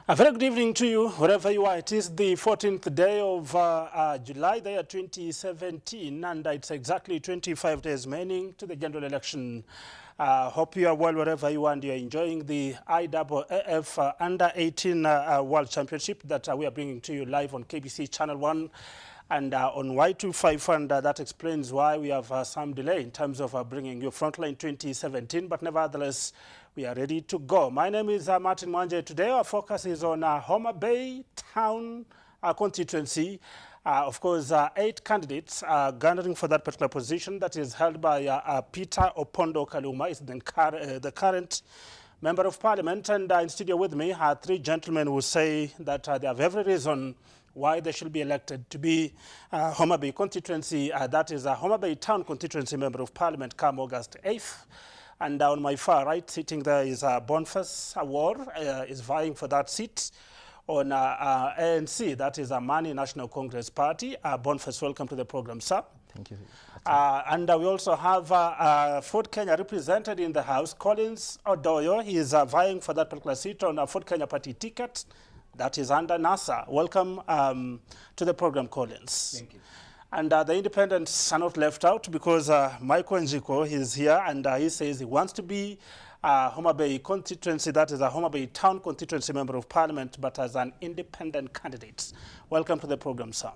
A very good evening to you, wherever you are. It is the 14th day of July, the year 2017, and it's exactly 25 days remaining to the general election. Hope you are well wherever you are and you're enjoying the IAAF Under-18 World Championship that we are bringing to you live on KBC Channel 1 and on Y25, and that explains why we have some delay in terms of bringing you Frontline 2017, but nevertheless, we are ready to go. My name is Martin Mwanje. Today our focus is on Homabay Town Constituency. Of course, 8 candidates are garnering for that particular position that is held by Peter Opondo Kaluma, is the current Member of Parliament. And in studio with me are 3 gentlemen who say that they have every reason why they should be elected to be Homabay constituency. That is a Homabay Town Constituency Member of Parliament come August 8th. And on my far right, sitting there is Boniface Awor, is vying for that seat on ANC, that is a Mani National Congress Party. Boniface, welcome to the program, sir. Thank you. And we also have Fort Kenya represented in the House, Collins Odoyo. He is vying for that particular seat on a Fort Kenya party ticket. That is under NASA. Welcome to the program, Collins. Thank you. And the independents are not left out because Michael Njiko is here and he says he wants to be Homabay constituency, that is a Homabay Town Constituency Member of Parliament, but as an independent candidate. Welcome to the program, sir.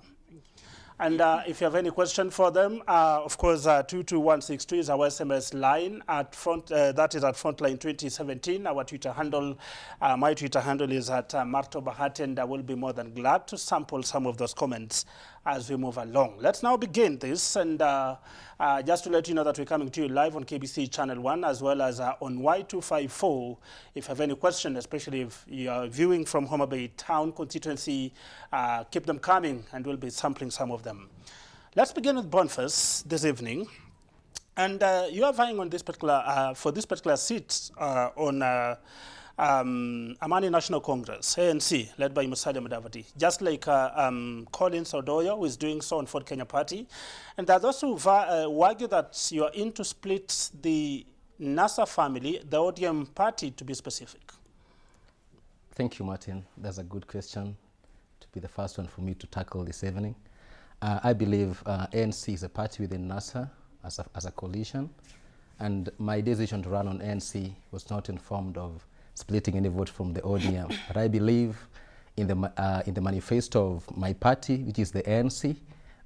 And if you have any question for them, of course, 22162 is our SMS line at front. That is at Frontline 2017. Our Twitter handle, my Twitter handle is at Marto Bahati, and I will be more than glad to sample some of those comments as we move along. Let's now begin this, and just to let you know that we're coming to you live on KBC Channel 1 as well as on Y254. If you have any question, especially if you are viewing from Homabay Town Constituency, keep them coming and we'll be sampling some of them. Let's begin with Boniface this evening. And you are vying on this particular, for this particular seat on Amani National Congress, ANC, led by Musalia Mudavadi, just like Collins Odoyo, who is doing so on Fort Kenya Party. And there's also argue that you are in to split the NASA family, the ODM party, to be specific. Thank you, Martin. That's a good question to be the first one for me to tackle this evening. I believe ANC is a party within NASA as a coalition, and my decision to run on ANC was not informed of splitting any vote from the ODM. But I believe in the manifesto of my party, which is the ANC,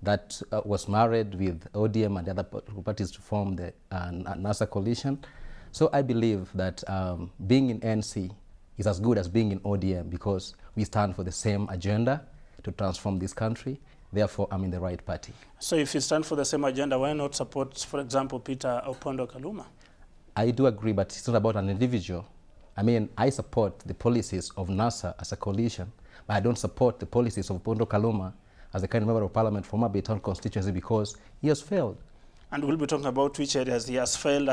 that was married with ODM and other parties to form the NASA coalition. So I believe that being in ANC is as good as being in ODM because we stand for the same agenda to transform this country. Therefore, I'm in the right party. So if you stand for the same agenda, why not support, for example, Peter Opondo Kaluma? I do agree, but it's not about an individual. I mean, I support the policies of NASA as a coalition, but I don't support the policies of Opondo Kaluma as a kind of Member of Parliament from Homabay Town Constituency because he has failed. And we'll be talking about which areas he has failed.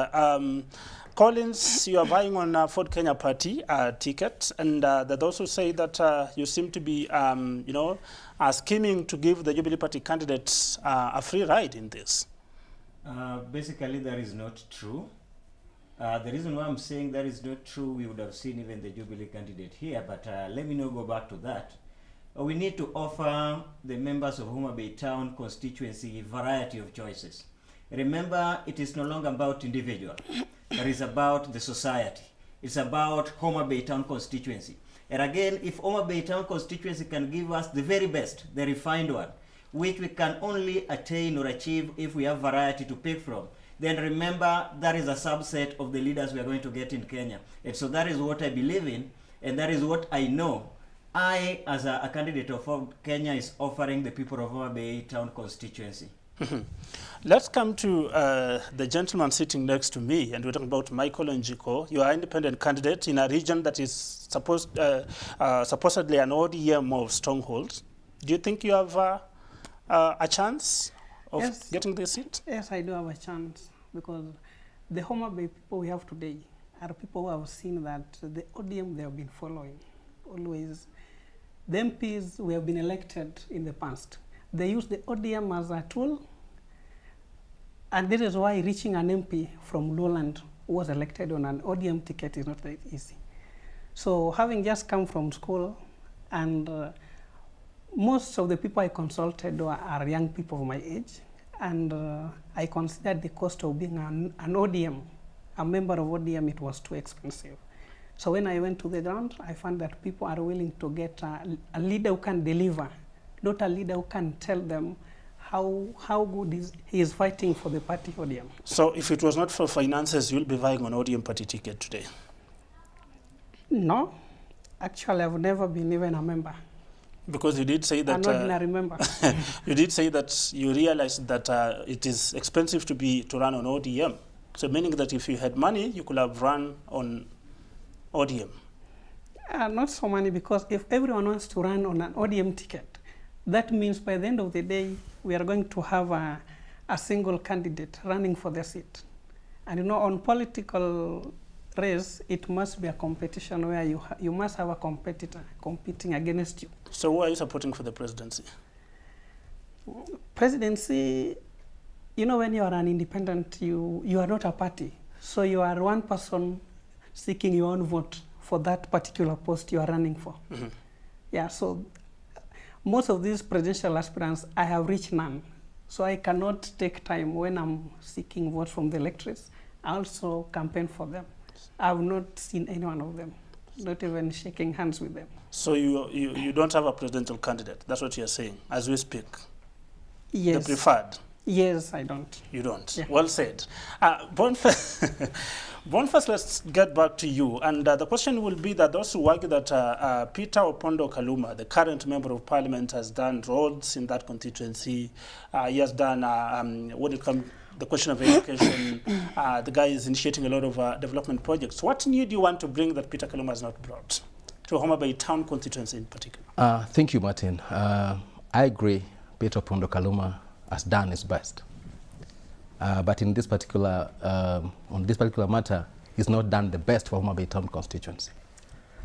Collins, you are vying on Fort Kenya Party ticket, and that also say that you seem to be, scheming to give the Jubilee Party candidates a free ride in this. Basically, that is not true. The reason why I'm saying that is not true, we would have seen even the Jubilee candidate here, but let me not go back to that. We need to offer the members of Homabay Town constituency a variety of choices. Remember, it is no longer about individual. It is about the society. It's about Homabay Town constituency. And again, if Homabay Town constituency can give us the very best, the refined one, which we can only attain or achieve if we have variety to pick from, then remember that is a subset of the leaders we are going to get in Kenya. And so that is what I believe in, and that is what I know. I, as a candidate of Kenya, is offering the people of Homabay Town constituency. Let's come to the gentleman sitting next to me, and we're talking about Michael Njiko. You are an independent candidate in a region that is supposedly an ODM of strongholds. Do you think you have a chance of getting this seat? Yes, I do have a chance, because the Homabay people we have today are people who have seen that the ODM they have been following always. The MPs who have been elected in the past, they use the ODM as a tool, and this is why reaching an MP from Lowland who was elected on an ODM ticket is not that easy. So having just come from school, and most of the people I consulted are young people of my age, and I considered the cost of being an ODM, a member of ODM, it was too expensive. So when I went to the ground, I found that people are willing to get a leader who can deliver, not a leader who can tell them how good he is fighting for the party ODM. So if it was not for finances, you'll be vying on ODM party ticket today? No, actually I've never been even a member. Because you did say that... An ordinary member. You did say that you realized that it is expensive to run on ODM. So meaning that if you had money, you could have run on ODM. Not so many, because if everyone wants to run on an ODM ticket, that means by the end of the day, we are going to have a single candidate running for the seat. And you know, on political race, it must be a competition where you must have a competitor competing against you. So who are you supporting for the presidency? Presidency, you know, when you are an independent, you are not a party. So you are one person seeking your own vote for that particular post you are running for. Mm-hmm. Yeah, so most of these presidential aspirants, I have reached none. So I cannot take time when I'm seeking votes from the electorates. I also campaign for them. I have not seen any one of them, not even shaking hands with them. So you don't have a presidential candidate, that's what you're saying, as we speak? Yes. The preferred? Yes, I don't. You don't? Yeah. Well said. Boniface, let's get back to you. And the question will be that those who argue that Peter Opondo Kaluma, the current member of parliament, has done roads in that constituency. He has done, when it comes the question of education, the guy is initiating a lot of development projects. What new do you want to bring that Peter Kaluma has not brought to Homabay Town Constituency in particular? Thank you, Martin. I agree Peter Opondo Kaluma has done his best. But in this particular, on this particular matter, he's not done the best for Homabay Town constituency.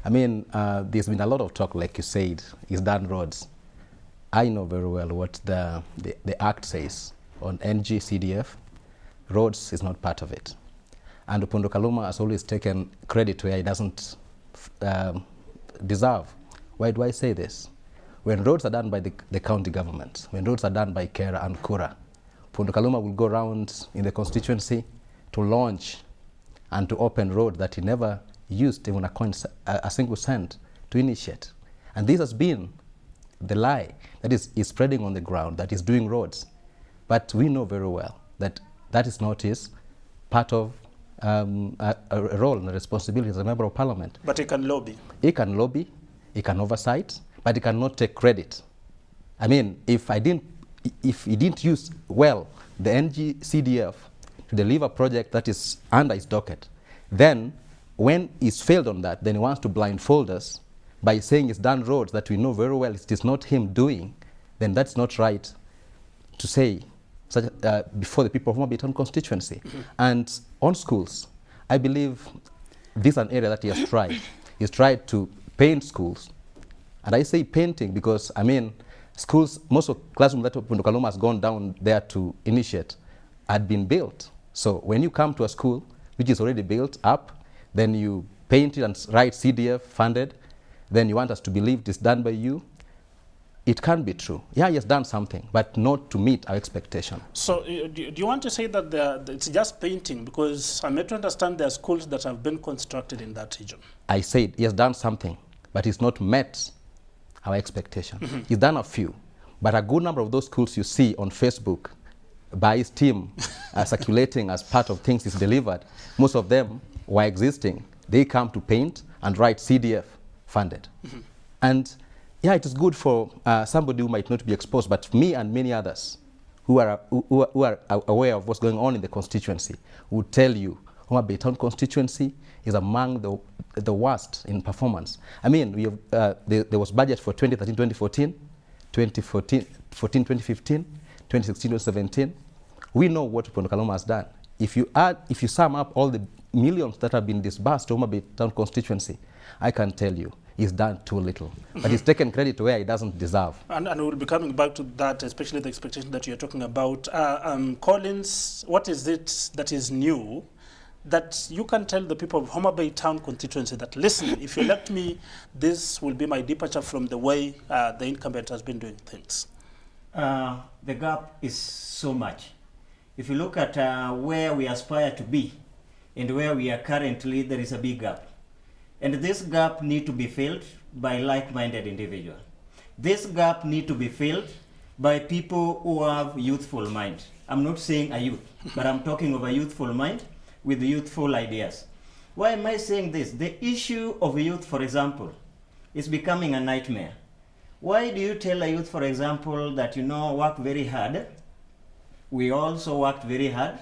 I mean, there's been a lot of talk, like you said, he's done roads. I know very well what the Act says on NG-CDF. Roads is not part of it. And Opondo Kaluma has always taken credit where he doesn't deserve. Why do I say this? When roads are done by the county government, when roads are done by Kera and Kura, Opondo Kaluma will go around in the constituency to launch and to open roads that he never used even a single cent to initiate. And this has been the lie that is spreading on the ground, that is doing roads. But we know very well that that is not his part of a role and a responsibility as a member of parliament. But he can lobby. He can lobby, he can oversight, but he cannot take credit. I mean, if he didn't use well the NG-CDF to deliver a project that is under his docket, then when he's failed on that, then he wants to blindfold us by saying he's done roads that we know very well it is not him doing, then that's not right to say such, before the people of Homabay Town constituency. Mm-hmm. And on schools, I believe this is an area that he has tried. He's tried to paint schools. And I say painting because, I mean, schools, most of classrooms that Opondo Kaluma has gone down there to initiate had been built. So when you come to a school which is already built up, then you paint it and write CDF funded, then you want us to believe it is done by you. It can be true. Yeah, he has done something, but not to meet our expectation. So do you want to say that it's just painting? Because I'm made to understand there are schools that have been constructed in that region. I said he has done something, but it's not met our expectation. Mm-hmm. He's done a few, but a good number of those schools you see on Facebook by his team circulating as part of things he's delivered, most of them were existing. They come to paint and write CDF funded. Mm-hmm. And yeah, it is good for somebody who might not be exposed, but me and many others who are aware of what's going on in the constituency would tell you Homabay Town constituency is among the worst in performance. I mean, we have, there was budget for 2013-2014, 2014-2015, 2016-2017. We know what Opondo Kaluma has done. If you sum up all the millions that have been disbursed to Homabay Town constituency, I can tell you he's done too little. But he's taken credit where he doesn't deserve. And we'll be coming back to that, especially the expectation that you're talking about. Collins, what is it that is new that you can tell the people of Homabay Town Constituency that, listen, if you elect me, this will be my departure from the way the incumbent has been doing things? The gap is so much. If you look at where we aspire to be and where we are currently, there is a big gap. And this gap needs to be filled by like-minded individuals. This gap needs to be filled by people who have youthful mind. I'm not saying a youth, but I'm talking of a youthful mind with youthful ideas. Why am I saying this? The issue of youth, for example, is becoming a nightmare. Why do you tell a youth, for example, that work very hard? We also worked very hard.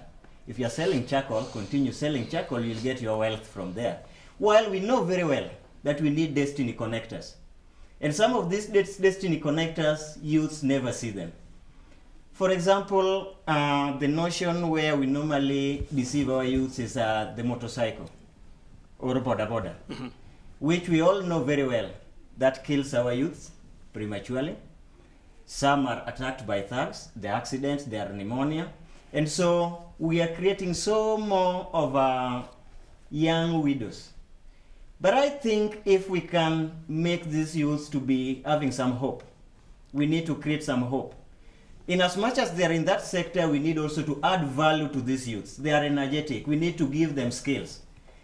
If you're selling charcoal, continue selling charcoal, you'll get your wealth from there. While we know very well that we need destiny connectors. And some of these destiny connectors, youths never see them. For example, the notion where we normally deceive our youths is the motorcycle or boda, which we all know very well that kills our youths prematurely. Some are attacked by thugs, the accidents, their pneumonia. And so we are creating so more of young widows. But I think if we can make these youths to be having some hope, we need to create some hope. In as much as they are in that sector, we need also to add value to these youths. They are energetic. We need to give them skills.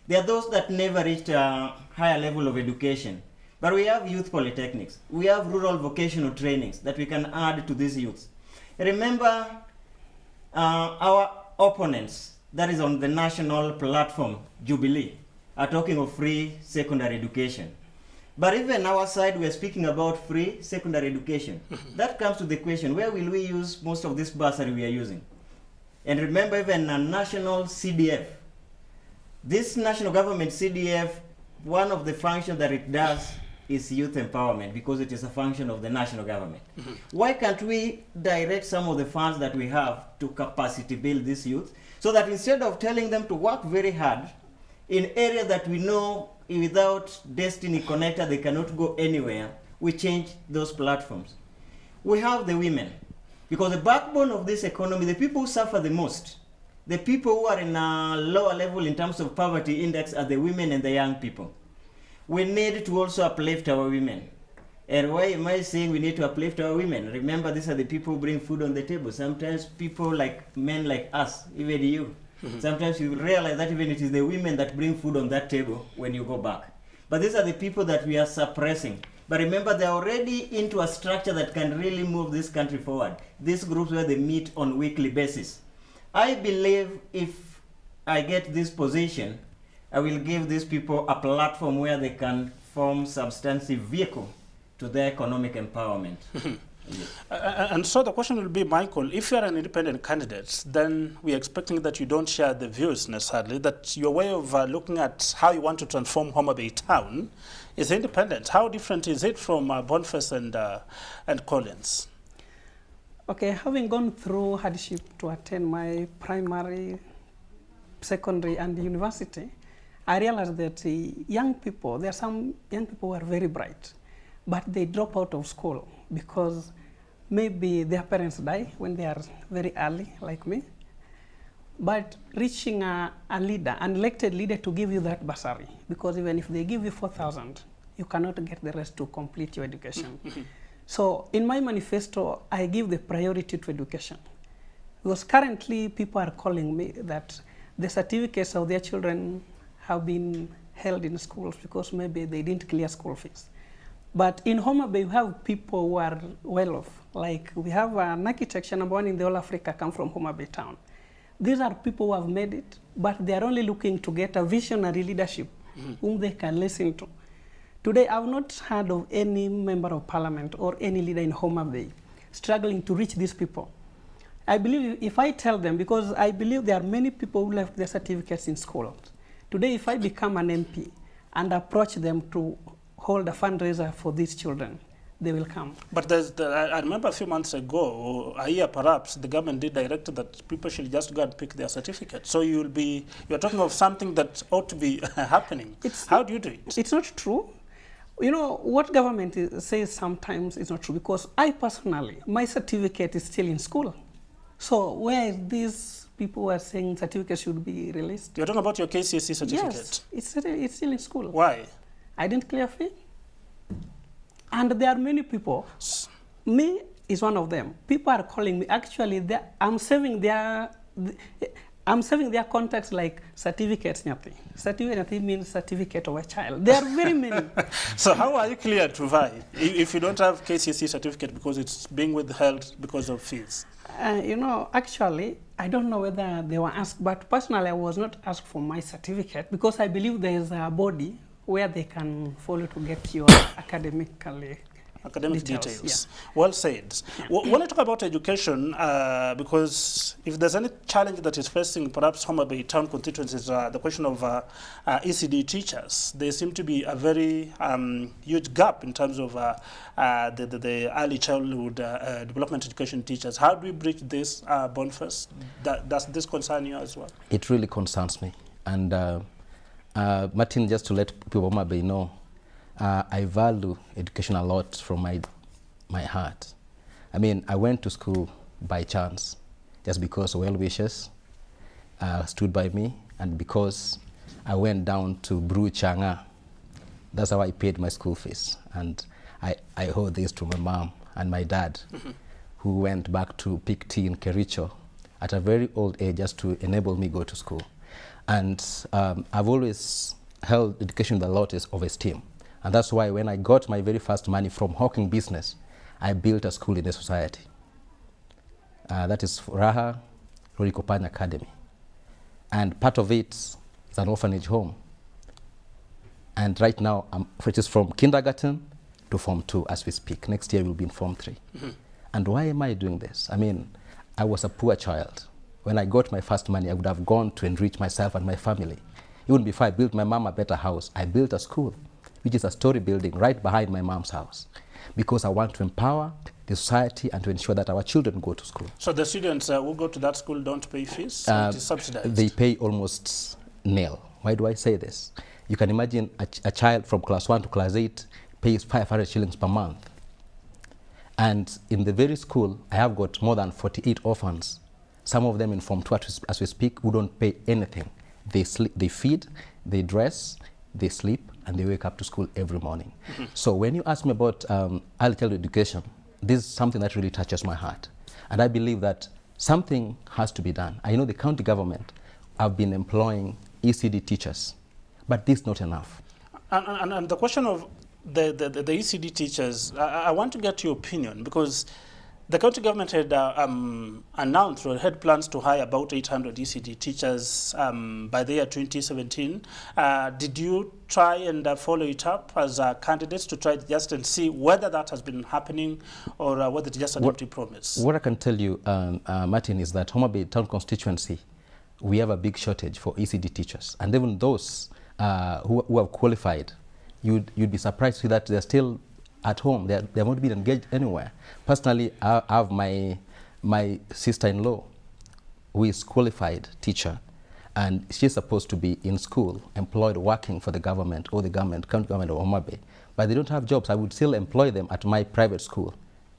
There are those that never reached a higher level of education. But we have youth polytechnics. We have rural vocational trainings that we can add to these youths. Remember, our opponents, that is on the national platform, Jubilee, are talking of free secondary education. But even our side, we are speaking about free secondary education. That comes to the question, where will we use most of this bursary we are using? And remember, even a national CDF. This national government CDF, one of the functions that it does is youth empowerment, because it is a function of the national government. Why can't we direct some of the funds that we have to capacity build these youth, so that instead of telling them to work very hard in areas that we know without destiny connector they cannot go anywhere, we change those platforms. We have the women, because the backbone of this economy, the people who suffer the most, the people who are in a lower level in terms of poverty index, are the women and the young people. We need to also uplift our women. And why am I saying we need to uplift our women? Remember, these are the people who bring food on the table. Sometimes people like men like us, even you, sometimes you will realize that even it is the women that bring food on that table when you go back. But these are the people that we are suppressing. But remember, they're already into a structure that can really move this country forward. These groups where they meet on a weekly basis. I believe if I get this position, I will give these people a platform where they can form substantive vehicle to their economic empowerment. Yes. And so the question will be, Michael, if you are an independent candidate, then we're expecting that you don't share the views necessarily, that your way of looking at how you want to transform Homabay Town is independent. How different is it from Boniface and Collins? Okay, having gone through hardship to attend my primary, secondary, and university, I realized that young people, there are some young people who are very bright, but they drop out of school because maybe their parents die when they are very early, like me. But reaching a leader, an elected leader, to give you that bursary, because even if they give you 4,000, you cannot get the rest to complete your education. So in my manifesto, I give the priority to education. Because currently people are calling me that the certificates of their children have been held in schools because maybe they didn't clear school fees. But in Homabay, we have people who are well off. Like we have an architecture, number one in the whole Africa, come from Homabay Town. These are people who have made it, but they are only looking to get a visionary leadership whom they can listen to. Today, I've not heard of any member of parliament or any leader in Homabay struggling to reach these people. I believe if I tell them, because I believe there are many people who left their certificates in schools. Today, if I become an MP and approach them to hold a fundraiser for these children, they will come. But I remember a few months ago, or a year perhaps, the government did direct that people should just go and pick their certificate. So you're talking of something that ought to be happening. How do you do it? It's not true. You know, what government says sometimes is not true, because I personally, my certificate is still in school. So where is these people were saying certificates should be released. You're talking about your KCSE certificate? Yes, it's still in school. Why? I didn't clear fee. And there are many people. Me is one of them. People are calling me. Actually, I'm saving their contacts like certificates. Certificate means certificate of a child. There are very many. So how are you cleared to vie if you don't have KCSE certificate because it's being withheld because of fees? You know, actually, I don't know whether they were asked, but personally, I was not asked for my certificate because I believe there is a body where they can follow to get your academic details. Yeah. Well said. When I talk about education, because if there's any challenge that is facing perhaps Homabay Town constituency is the question of ECD teachers. There seems to be a very huge gap in terms of the early childhood development education teachers. How do we bridge this, Boniface? Does this concern you as well? It really concerns me. And Martin, just to let people of Homabay know, I value education a lot from my heart. I mean, I went to school by chance, just because well-wishers stood by me, and because I went down to brew changa. That's how I paid my school fees. And I owe this to my mom and my dad, who went back to pick tea in Kericho at a very old age just to enable me go to school. And I've always held education with a lot of esteem. And that's why when I got my very first money from hawking business, I built a school in the society. That is Raha Rorikopanya Academy. And part of it is an orphanage home. And right now, it is from kindergarten to Form 2 as we speak. Next year, we'll be in Form 3. And why am I doing this? I mean, I was a poor child. When I got my first money, I would have gone to enrich myself and my family. Even before I built my mom a better house, I built a school, which is a story building right behind my mom's house, because I want to empower the society and to ensure that our children go to school. So the students who go to that school don't pay fees? It is subsidized? They pay almost nil. Why do I say this? You can imagine a child from class 1 to class 8 pays 500 shillings per month. And in the very school, I have got more than 48 orphans, some of them in Form 2 as we speak, who don't pay anything. They feed, they dress, they sleep, and they wake up to school every morning. So when you ask me about early childhood education, this is something that really touches my heart. And I believe that something has to be done. I know the county government have been employing ECD teachers, but this is not enough. And the question of the ECD teachers, I want to get your opinion, because the county government had announced or had plans to hire about 800 ECD teachers by the year 2017. Did you try and follow it up as candidates to try just and see whether that has been happening, or whether it's just an empty promise? What I can tell you, Martin, is that Homabay Town Constituency, we have a big shortage for ECD teachers. And even those who have qualified, you'd be surprised to see that they're still at home. They have not been engaged anywhere. Personally, I have my sister-in-law, who is qualified teacher, and she's supposed to be in school, employed, working for the government or the county government of Homabay, but they don't have jobs. I would still employ them at my private school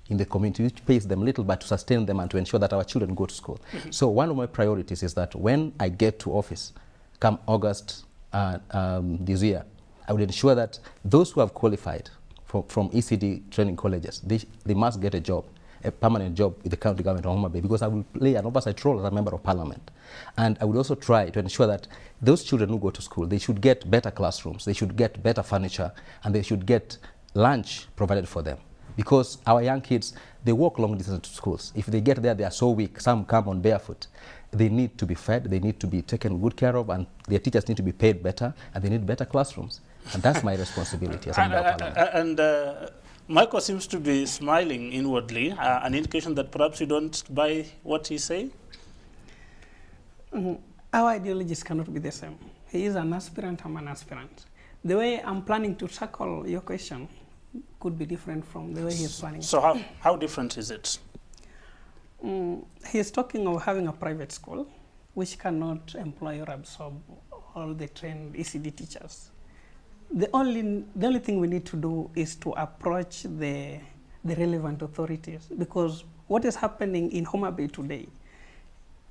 in the community, which pays them little, but to sustain them and to ensure that our children go to school. So one of my priorities is that when I get to office, come August this year, I would ensure that those who have qualified from ECD training colleges, they must get a job, a permanent job with the county government of Homabay, because I will play an oversight role as a member of parliament. And I would also try to ensure that those children who go to school, they should get better classrooms, they should get better furniture, and they should get lunch provided for them. Because our young kids, they walk long distance to schools. If they get there, they are so weak. Some come on barefoot. They need to be fed, they need to be taken good care of, and their teachers need to be paid better, and they need better classrooms. And that's my responsibility as a member of parliament. And Michael seems to be smiling inwardly, an indication that perhaps you don't buy what he's saying? Our ideologies cannot be the same. He is an aspirant, I'm an aspirant. The way I'm planning to tackle your question could be different from the way he's planning. So how different is it? He's talking of having a private school which cannot employ or absorb all the trained ECD teachers. The only thing we need to do is to approach the relevant authorities, because what is happening in Homabay today,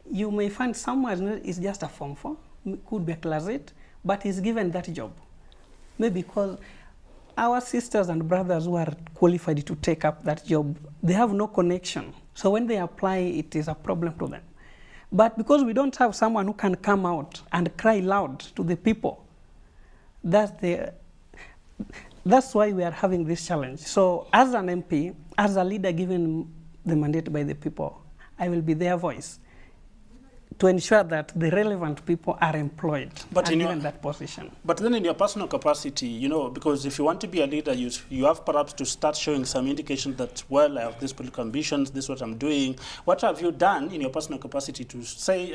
you may find someone is just a Form 4, could be a Class 8, but is given that job. Maybe because our sisters and brothers who are qualified to take up that job, they have no connection. So when they apply, it is a problem to them. But because we don't have someone who can come out and cry loud to the people, that's why we are having this challenge. So as an MP, as a leader given the mandate by the people, I will be their voice to ensure that the relevant people are employed and given that position. But then in your personal capacity, you know, because if you want to be a leader, you have perhaps to start showing some indication that, well, I have these political ambitions, this is what I'm doing. What have you done in your personal capacity to say,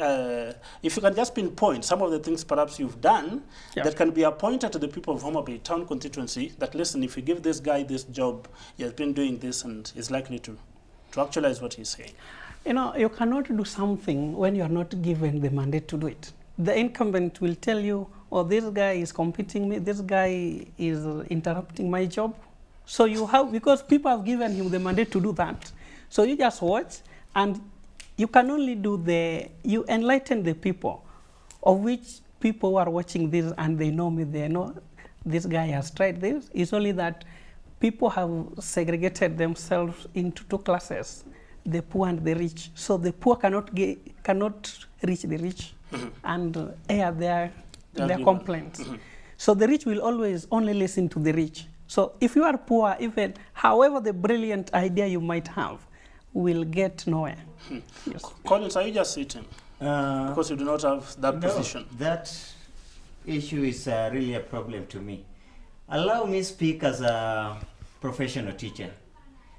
if you can just pinpoint some of the things perhaps you've done that can be appointed to the people of Homabay Town Constituency, that listen, if you give this guy this job, he has been doing this and is likely to actualize what he's saying. You know, you cannot do something when you are not given the mandate to do it. The incumbent will tell you, oh, this guy is competing me, this guy is interrupting my job. So you have, because people have given him the mandate to do that. So you just watch, and you can only do you enlighten the people, of which people who are watching this and they know me, they know this guy has tried this. It's only that people have segregated themselves into two classes, the poor and the rich. So the poor cannot reach the rich and air their complaints. So the rich will always only listen to the rich. So if you are poor, even however the brilliant idea you might have, will get nowhere. Yes. Collins, are you just sitting? Because you do not have that position. That issue is really a problem to me. Allow me speak as a professional teacher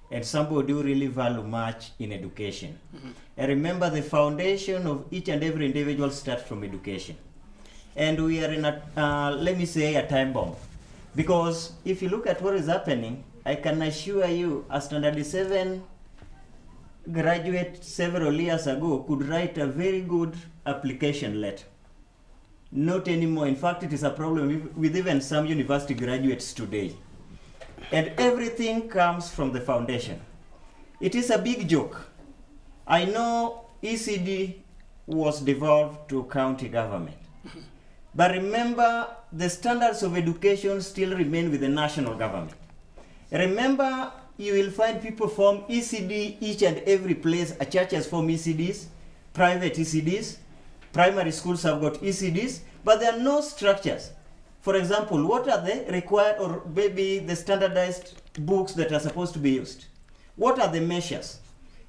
and somebody who really value much in education. And remember, the foundation of each and every individual starts from education. And we are in a, let me say, a time bomb. Because if you look at what is happening, I can assure you a Standard 7 graduate several years ago could write a very good application letter. Not anymore. In fact, it is a problem with even some university graduates today. And everything comes from the foundation. It is a big joke. I know ECD was devolved to county government. But remember, the standards of education still remain with the national government. Remember, you will find people form ECD each and every place. Churches form ECDs, private ECDs, primary schools have got ECDs, but there are no structures. For example, what are the required, or maybe the standardized books that are supposed to be used? What are the measures?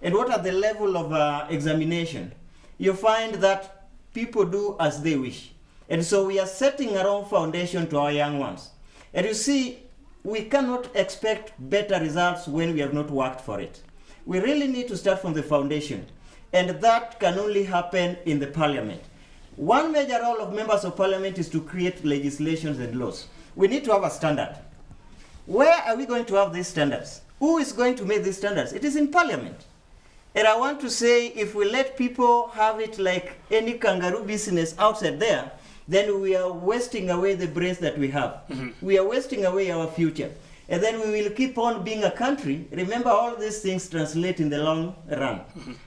And what are the level of examination? You find that people do as they wish. And so we are setting a wrong foundation to our young ones. And you see, we cannot expect better results when we have not worked for it. We really need to start from the foundation. And that can only happen in the parliament. One major role of members of parliament is to create legislations and laws. We need to have a standard. Where are we going to have these standards? Who is going to make these standards? It is in parliament. And I want to say, if we let people have it like any kangaroo business outside there, then we are wasting away the brains that we have. We are wasting away our future. And then we will keep on being a country. Remember, all these things translate in the long run.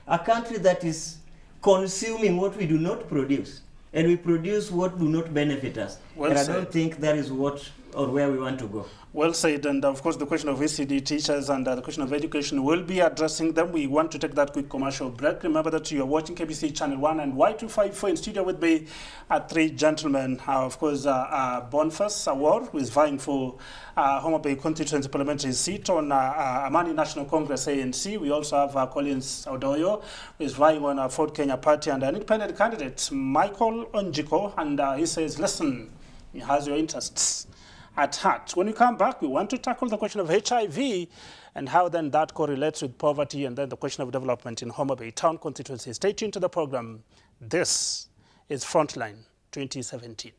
A country that is consuming what we do not produce, and we produce what do not benefit us. Well and said. I don't think that is what or where we want to go. Well said, and of course the question of ECD teachers and the question of education will be addressing them. We want to take that quick commercial break. Remember that you are watching KBC Channel 1 and Y254. In studio with me are three gentlemen. Of course, Boniface Award, who is vying for Homabay Constituency Parliamentary seat on Amani National Congress, ANC. We also have Collins Odoyo, who is vying on Ford Kenya Party, and an independent candidate, Michael Onjiko, and he says, listen, he has your interests at heart. When we come back, we want to tackle the question of HIV and how then that correlates with poverty, and then the question of development in Homabay Town Constituency. Stay tuned to the program. This is Frontline 2017.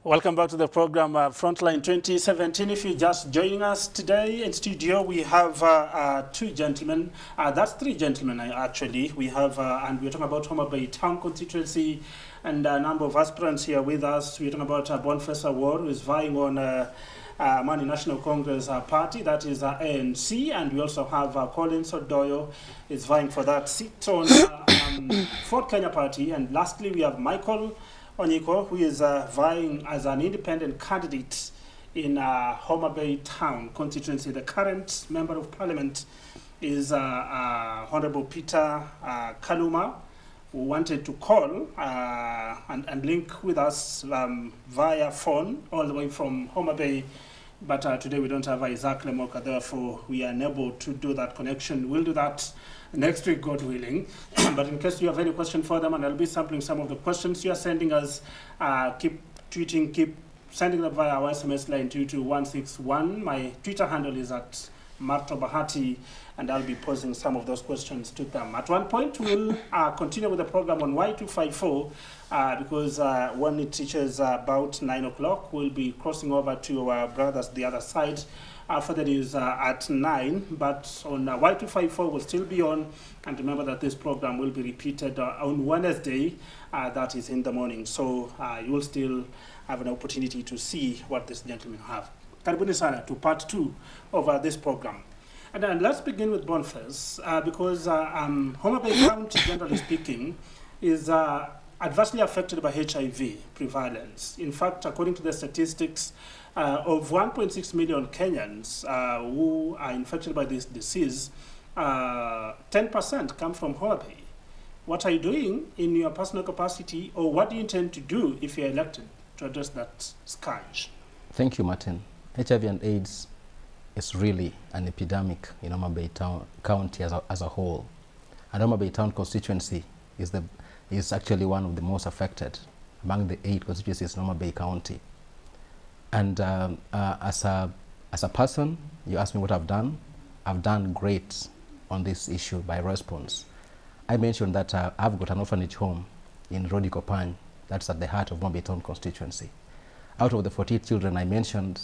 Welcome back to the program Frontline 2017. If you're just joining us today in studio, we have two gentlemen. That's three gentlemen, actually. We have, and we're talking about Homabay Town Constituency and a number of aspirants here with us. We're talking about Boniface Award, who is vying on Mani National Congress Party, that is ANC. And we also have Collins Odoyo, is vying for that seat on Fort Kenya Party. And lastly, we have Michael Onyiko, who is vying as an independent candidate in Homabay Town Constituency. The current Member of Parliament is Honorable Peter Kaluma, who wanted to call and link with us via phone all the way from Homabay. But today we don't have Isaac Lemoka, therefore we are unable to do that connection. We'll do that next week, God willing. But in case you have any question for them, and I'll be sampling some of the questions you are sending us, keep tweeting, keep sending them via our SMS line 22161. My Twitter handle is at Marto Bahati, and I'll be posing some of those questions to them. At one point, we'll continue with the program on Y254, because when it teaches about 9 o'clock, we'll be crossing over to our brothers the other side for the news at 9. But on Y254 will still be on, and remember that this program will be repeated on Wednesday, that is in the morning. So you will still have an opportunity to see what these gentlemen have. Karibuni sana to part 2 of this program. And then let's begin with Boniface, because Homabay County, generally speaking, is adversely affected by HIV prevalence. In fact, according to the statistics, of 1.6 million Kenyans who are infected by this disease, 10% come from Homabay. What are you doing in your personal capacity, or what do you intend to do if you're elected to address that scourge? Thank you, Martin. HIV and AIDS is really an epidemic in Homabay Town County as a whole. And Homabay Town Constituency is actually one of the most affected among the 8 constituencies in Homabay County. And as a person, you asked me what I've done. I've done great on this issue by response. I mentioned that I've got an orphanage home in Rodikopany, that's at the heart of Homabay Town Constituency. Out of the 48 children I mentioned,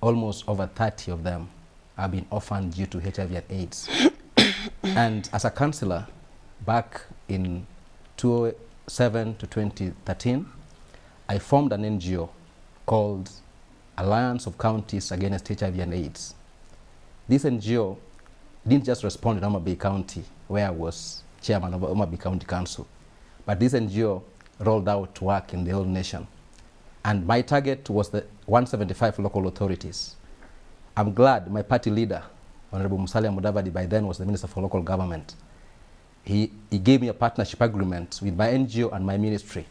almost over 30 of them have been orphaned due to HIV and AIDS. And as a councillor, back in 2007 to 2013, I formed an NGO called Alliance of Counties Against HIV and AIDS. This NGO didn't just respond in Homabay County, where I was chairman of Homabay County Council, but this NGO rolled out work in the whole nation. And my target was the 175 local authorities. I'm glad my party leader, Honorable Musalia Mudavadi, by then was the Minister for Local Government. He gave me a partnership agreement with my NGO and my ministry.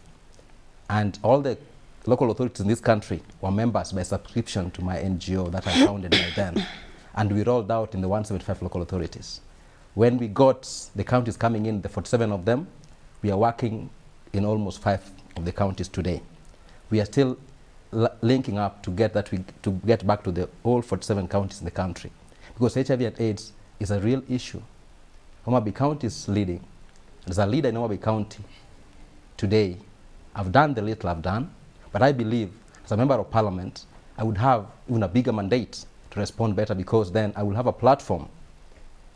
And all the local authorities in this country were members by subscription to my NGO that I founded by then. And we rolled out in the 175 local authorities. When we got the counties coming in, the 47 of them, we are working in almost 5 of the counties today. We are still linking up to get back to the all 47 counties in the country, because HIV and AIDS is a real issue. Homabay County is leading. As a leader in Homabay County today, I've done the little I've done, but I believe as a member of parliament, I would have even a bigger mandate to respond better, because then I will have a platform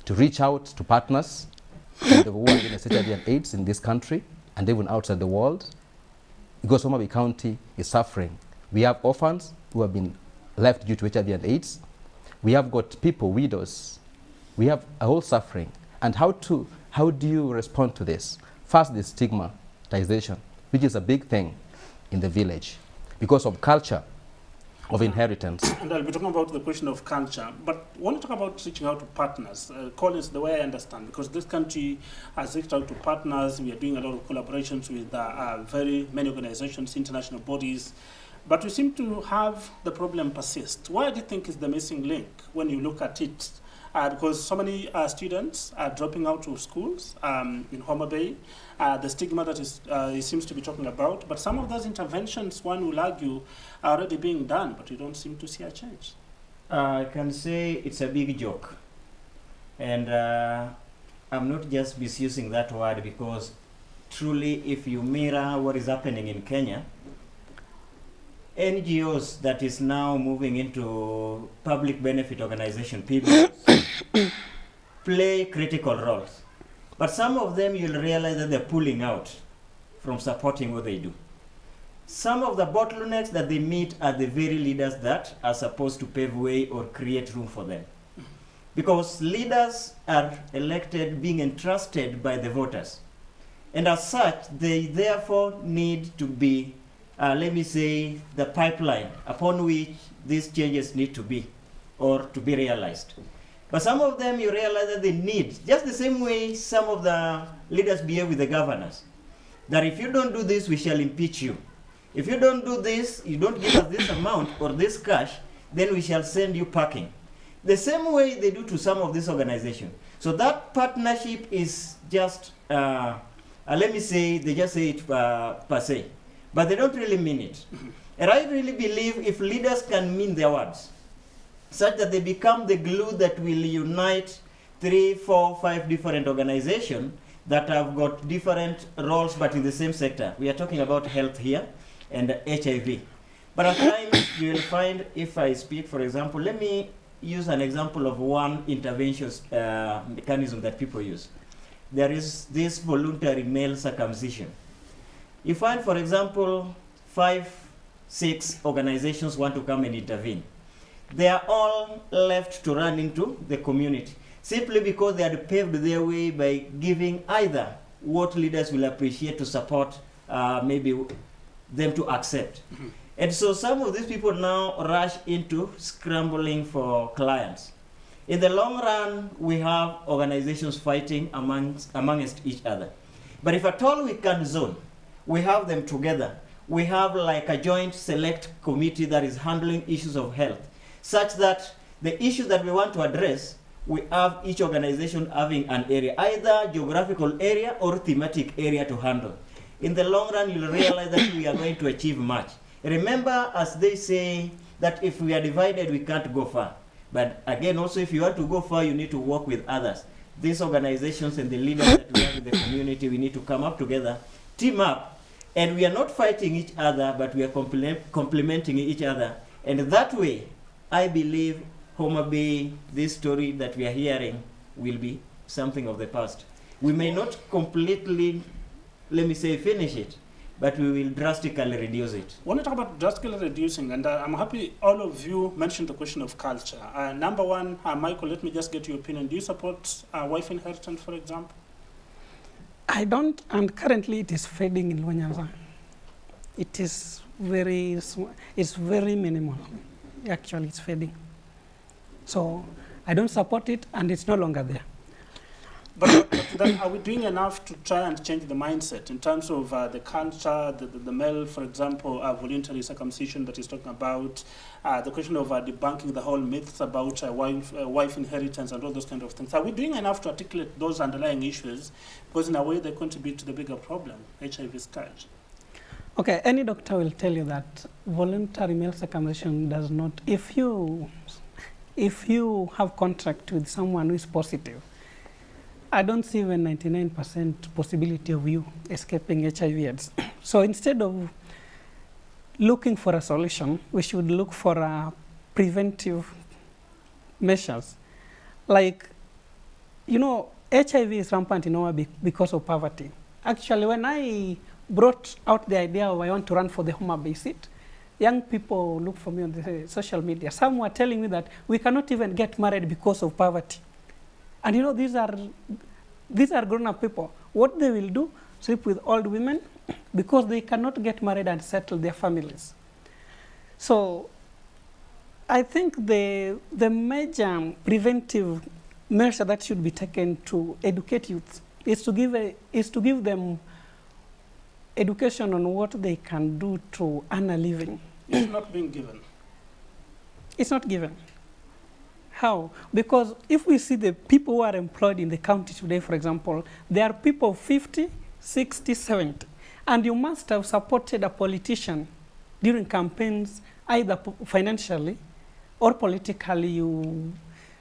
to reach out to partners who are against HIV and AIDS in this country and even outside the world, because Homabay County is suffering. We have orphans who have been left due to HIV and AIDS. We have got people, widows. We have a whole suffering. And how do you respond to this? First, the stigmatization, which is a big thing in the village because of culture of inheritance. And I'll be talking about the question of culture, but I want to talk about reaching out to partners. Collins, the way I understand, because this country has reached out to partners. We are doing a lot of collaborations with very many organizations, international bodies, but we seem to have the problem persist. Why do you think is the missing link when you look at it? Because so many students are dropping out of schools in Homabay, the stigma that he seems to be talking about, but some of those interventions, one will argue, are already being done, but you don't seem to see a change. I can say it's a big joke. And I'm not just misusing that word, because truly if you mirror what is happening in Kenya, NGOs that is now moving into public benefit organization, PBOs, play critical roles. But some of them you'll realize that they're pulling out from supporting what they do. Some of the bottlenecks that they meet are the very leaders that are supposed to pave way or create room for them. Because leaders are elected being entrusted by the voters. And as such, they therefore need to be, let me say, the pipeline upon which these changes need to be or to be realized. But some of them you realize that they need, just the same way some of the leaders behave with the governors, that if you don't do this, we shall impeach you. If you don't do this, you don't give us this amount or this cash, then we shall send you packing. The same way they do to some of these organizations. So that partnership is just, let me say, they just say it per se, but they don't really mean it. And I really believe if leaders can mean their words, such that they become the glue that will unite 3, 4, 5 different organizations that have got different roles but in the same sector. We are talking about health here and HIV. But at times you will find, if I speak, for example, let me use an example of one intervention mechanism that people use. There is this voluntary male circumcision. You find, for example, 5, 6 organizations want to come and intervene. They are all left to run into the community, simply because they had paved their way by giving either what leaders will appreciate to support, maybe them to accept. And so some of these people now rush into scrambling for clients. In the long run, we have organizations fighting amongst each other. But if at all we can zone, we have them together. We have like a joint select committee that is handling issues of health, such that the issues that we want to address, we have each organization having an area, either geographical area or thematic area to handle. In the long run, you'll realize that we are going to achieve much. Remember, as they say, that if we are divided, we can't go far. But again, also, if you want to go far, you need to work with others. These organizations and the leaders that we have in the community, we need to come up together, team up, and we are not fighting each other, but we are complementing each other. And that way, I believe Homabay, this story that we are hearing, will be something of the past. We may not completely, let me say, finish it, but we will drastically reduce it. When you talk about drastically reducing, and I'm happy all of you mentioned the question of culture. Number one, Michael, let me just get your opinion. Do you support wife inheritance, for example? I don't, and currently it is fading in Luanyanza. It is it's very minimal. Actually, it's fading. So I don't support it, and it's no longer there. But then are we doing enough to try and change the mindset in terms of the culture, the male, for example, voluntary circumcision that he's talking about, the question of debunking the whole myths about wife inheritance and all those kind of things? Are we doing enough to articulate those underlying issues? Because in a way they contribute to the bigger problem, HIV scourge. Okay, any doctor will tell you that voluntary male circumcision does not, if you have contact with someone who is positive, I don't see even 99% possibility of you escaping HIV/AIDS. So instead of looking for a solution, we should look for preventive measures. Like, you know, HIV is rampant in our because of poverty. Actually, when I brought out the idea of I want to run for the Homabay seat, young people look for me on the social media. Some were telling me that we cannot even get married because of poverty. And you know, these are grown-up people. What they will do, sleep with old women because they cannot get married and settle their families. So I think the major preventive measure that should be taken to educate youth is to give them education on what they can do to earn a living. It's not being given. It's not given. How? Because if we see the people who are employed in the county today, for example, there are people 50, 60, 70. And you must have supported a politician during campaigns, either financially or politically,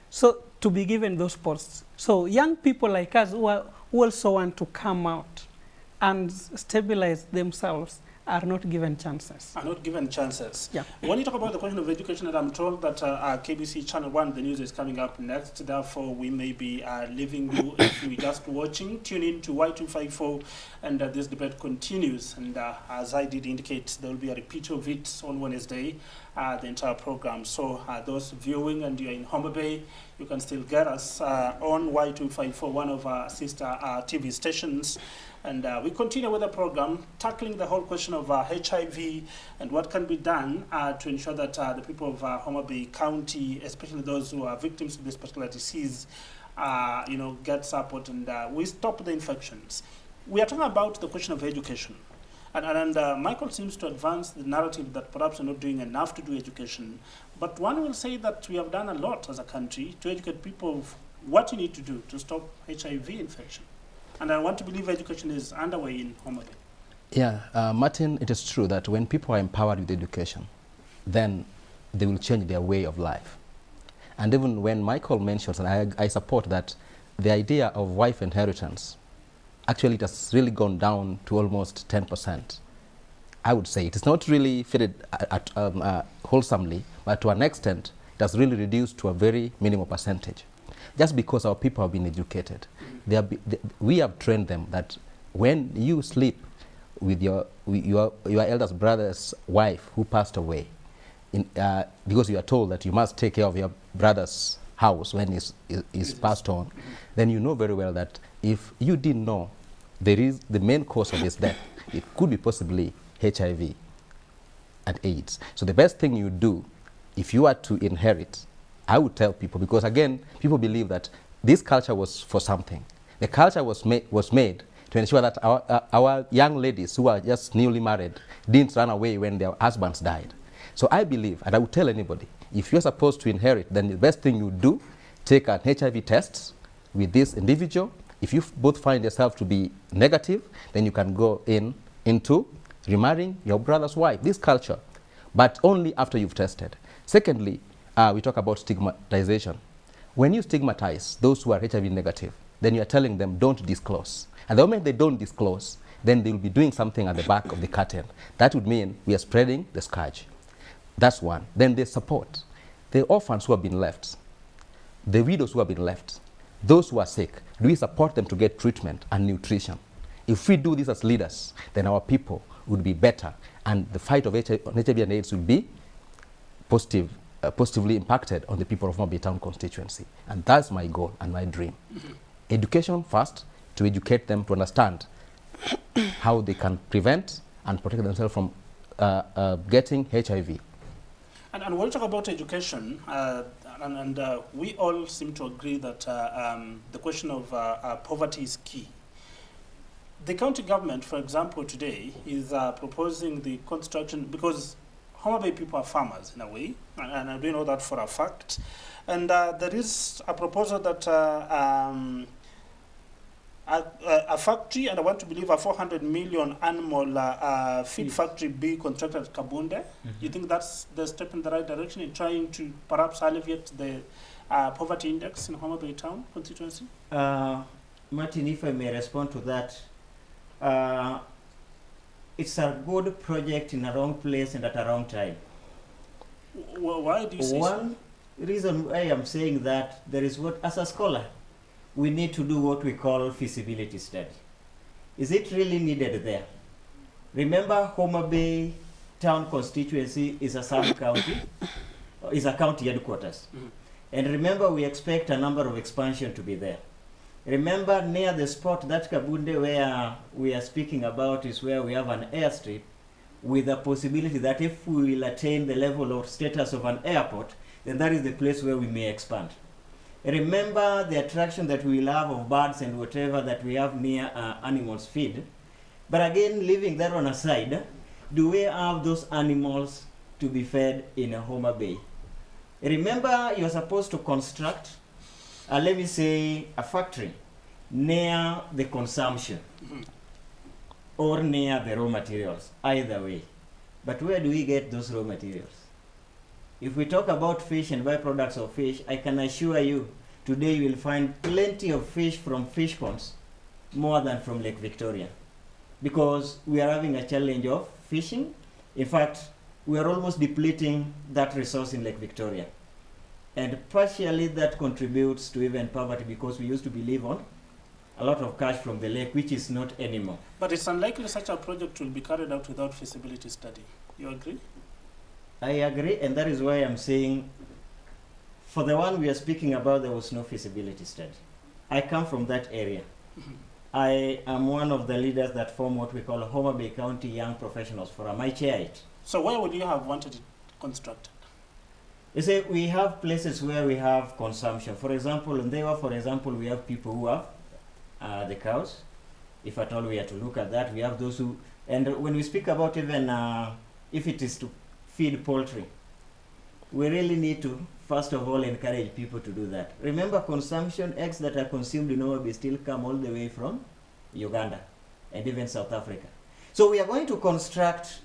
so to be given those posts. So young people like us who also want to come out and stabilize themselves, are not given chances. Are not given chances. Yeah. When you talk about the question of education, and I'm told that KBC Channel 1, the news is coming up next, therefore we may be leaving you if you're just watching. Tune in to Y254 and this debate continues. And as I did indicate, there will be a repeat of it on Wednesday, the entire program. So those viewing and you're in Homabay, you can still get us on Y254, one of our sister TV stations. And we continue with the program, tackling the whole question of HIV and what can be done to ensure that the people of Homabay County, especially those who are victims of this particular disease, get support and we stop the infections. We are talking about the question of education. And Michael seems to advance the narrative that perhaps we're not doing enough to do education. But one will say that we have done a lot as a country to educate people of what you need to do to stop HIV infection. And I want to believe education is underway in Homabay. Yeah, Martin, it is true that when people are empowered with education, then they will change their way of life. And even when Michael mentions, and I support that, the idea of wife inheritance, actually it has really gone down to almost 10%. I would say it is not really fitted wholesomely, but to an extent, it has really reduced to a very minimal percentage. Just because our people have been educated. We have trained them that when you sleep with your eldest brother's wife who passed away, because you are told that you must take care of your brother's house when he's passed on, then you know very well that if you didn't know there is the main cause of his death, it could be possibly HIV and AIDS. So the best thing you do, if you are to inherit, I would tell people, because again, people believe that this culture was for something. The culture was made to ensure that our young ladies who are just newly married didn't run away when their husbands died. So I believe, and I would tell anybody, if you're supposed to inherit, then the best thing you do, take an HIV test with this individual. If you both find yourself to be negative, then you can go into remarrying your brother's wife, this culture, but only after you've tested. Secondly, we talk about stigmatization. When you stigmatize those who are HIV negative, then you are telling them don't disclose. And the moment they don't disclose, then they will be doing something at the back of the curtain. That would mean we are spreading the scourge. That's one. Then they support the orphans who have been left, the widows who have been left, those who are sick. Do we support them to get treatment and nutrition? If we do this as leaders, then our people would be better, and the fight of HIV and AIDS will be positively impacted on the people of Homabay Town Constituency. And that's my goal and my dream. Education first, to educate them to understand how they can prevent and protect themselves from getting HIV. And when we talk about education, we all seem to agree that the question of poverty is key. The county government, for example, today is proposing the construction, because Homabay people are farmers in a way, and I do know that for a fact. And there is a proposal that a factory, and I want to believe a 400 million animal feed factory be constructed at Kabunde. You think that's the step in the right direction in trying to perhaps alleviate the poverty index in Homabay Town Constituency? Martin, if I may respond to that, it's a good project in a wrong place and at a wrong time. Why do you say so? One reason why I'm saying that, there is what, as a scholar, we need to do what we call feasibility study. Is it really needed there? Remember, Homabay Town Constituency is a sub-county, is a county headquarters. And remember, we expect a number of expansion to be there. Remember, near the spot that Kabunde where we are speaking about is where we have an airstrip with a possibility that if we will attain the level or status of an airport, then that is the place where we may expand. Remember the attraction that we will have of birds and whatever that we have near animals feed. But again, leaving that on aside, do we have those animals to be fed in a Homabay? Remember, you're supposed to construct, let me say, a factory near the consumption or near the raw materials, either way. But where do we get those raw materials? If we talk about fish and byproducts of fish, I can assure you, today you will find plenty of fish from fish ponds, more than from Lake Victoria. Because we are having a challenge of fishing. In fact, we are almost depleting that resource in Lake Victoria. And partially that contributes to even poverty, because we used to live on a lot of cash from the lake, which is not anymore. But it's unlikely such a project will be carried out without feasibility study. You agree? I agree, and that is why I'm saying, for the one we are speaking about, there was no feasibility study. I come from that area. I am one of the leaders that form what we call Homabay County Young Professionals Forum. I chair it. So where would you have wanted it constructed? You see, we have places where we have consumption. For example, in Dewa, for example, we have people who have the cows. If at all we are to look at that, we have those who, and when we speak about even if it is to feed poultry, we really need to, first of all, encourage people to do that. Remember, consumption, eggs that are consumed in Homabay still come all the way from Uganda and even South Africa. So we are going to construct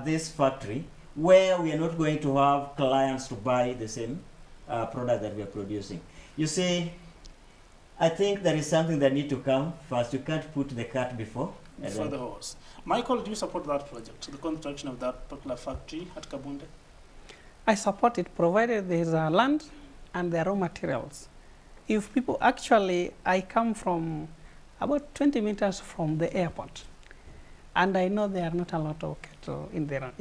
this factory where we are not going to have clients to buy the same product that we are producing. You see, I think there is something that needs to come first. You can't put the cart before the horse. Michael, do you support that project, the construction of that particular factory at Kabunde? I support it, provided there is land and the raw materials. If people actually, I come from about 20 meters from the airport, and I know there are not a lot of cattle in there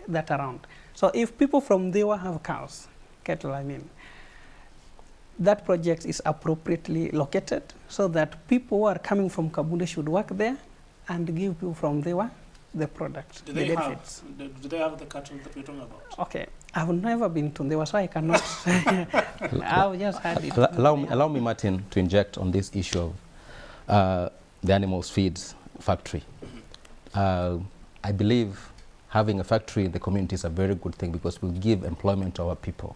that around. So if people from there have cows, cattle I mean, that project is appropriately located so that people who are coming from Kabunde should work there and give people from there the product, Do the they benefits. do they have the cattle that we're talking about? Okay, I've never been to there, so I cannot. I've just had it. Allow me, Martin, to inject on this issue of the animals feeds factory. I believe having a factory in the community is a very good thing because it will give employment to our people.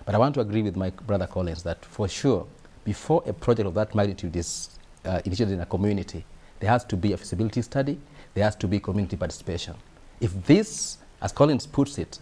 But I want to agree with my brother Collins that for sure, before a project of that magnitude is initiated in a community, there has to be a feasibility study, there has to be community participation. If this, as Collins puts it,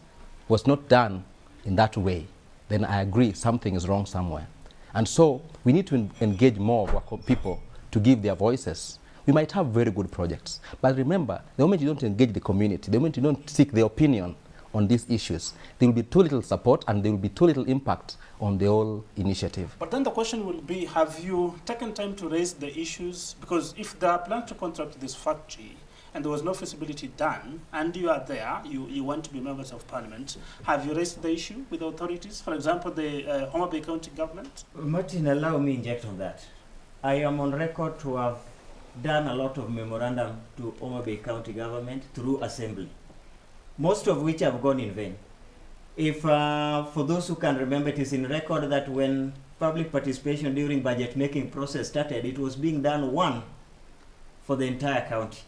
was not done in that way, then I agree something is wrong somewhere. And so we need to engage more of our people to give their voices. We might have very good projects, but remember, the moment you don't engage the community, the moment you don't seek their opinion on these issues, there will be too little support and there will be too little impact on the whole initiative. But then the question will be, have you taken time to raise the issues? Because if they are planning to construct this factory and there was no feasibility done, and you are there, you want to be members of parliament, have you raised the issue with the authorities? For example, the Homabay County government? Martin, allow me inject on that. I am on record to have done a lot of memorandum to Homabay County government through assembly, most of which have gone in vain. If, for those who can remember, it is in record that when public participation during budget making process started, it was being done one for the entire county,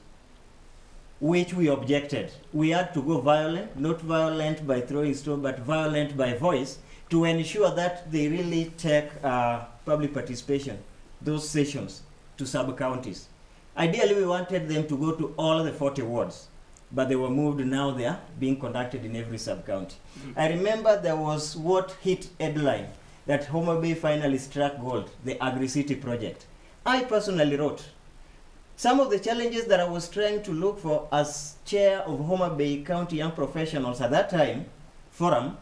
which we objected. We had to go violent, not violent by throwing stone, but violent by voice, to ensure that they really take public participation, those sessions, to sub-counties. Ideally, we wanted them to go to all the 40 wards, but they were moved. Now they are being conducted in every sub-county. I remember there was what hit headline, that Homabay finally struck gold, the Agri-City project. I personally wrote some of the challenges that I was trying to look for as chair of Homabay County Young Professionals at that time, forum.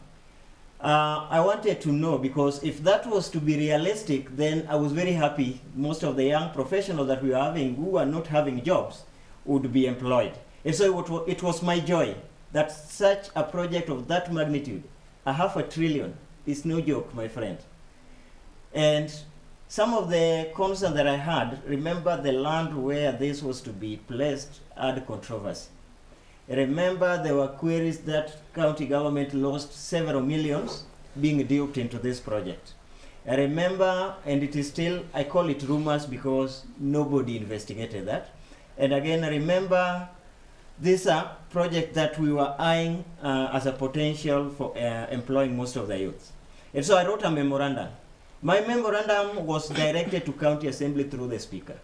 I wanted to know, because if that was to be realistic, then I was very happy most of the young professionals that we were having who are not having jobs would be employed. And so it was my joy that such a project of that magnitude, $500 billion, is no joke, my friend. And some of the concerns that I had, remember the land where this was to be placed had controversy. Remember, there were queries that county government lost several millions being duped into this project. I remember, and it is still, I call it rumors because nobody investigated that. And again, I remember this project that we were eyeing as a potential for employing most of the youth. And so I wrote a memorandum. My memorandum was directed to county assembly through the speaker.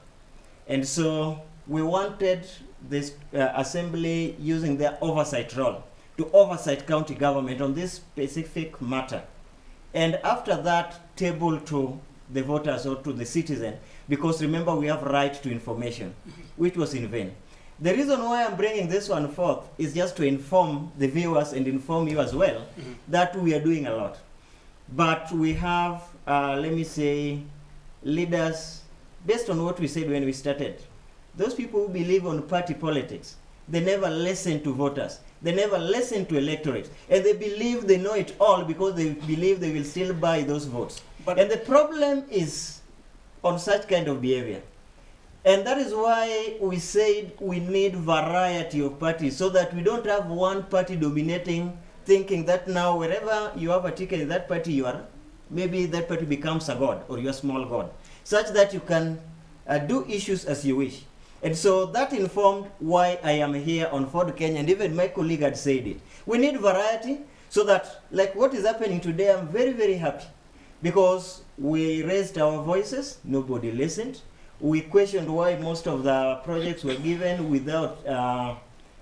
And so we wanted this assembly using their oversight role to oversight county government on this specific matter. And after that, table to the voters or to the citizen, because remember we have right to information, which was in vain. The reason why I'm bringing this one forth is just to inform the viewers and inform you as well that we are doing a lot. But we have, let me say, leaders, based on what we said when we started. Those people who believe on party politics, they never listen to voters. They never listen to electorates. And they believe they know it all because they believe they will still buy those votes. And the problem is on such kind of behavior. And that is why we said we need variety of parties so that we don't have one party dominating, thinking that now wherever you have a ticket in that party, you are, maybe that party becomes a god or you're a small god, such that you can do issues as you wish. And so that informed why I am here on Ford Kenya, and even my colleague had said it. We need variety so that, like what is happening today, I'm very, very happy because we raised our voices, nobody listened. We questioned why most of the projects were given without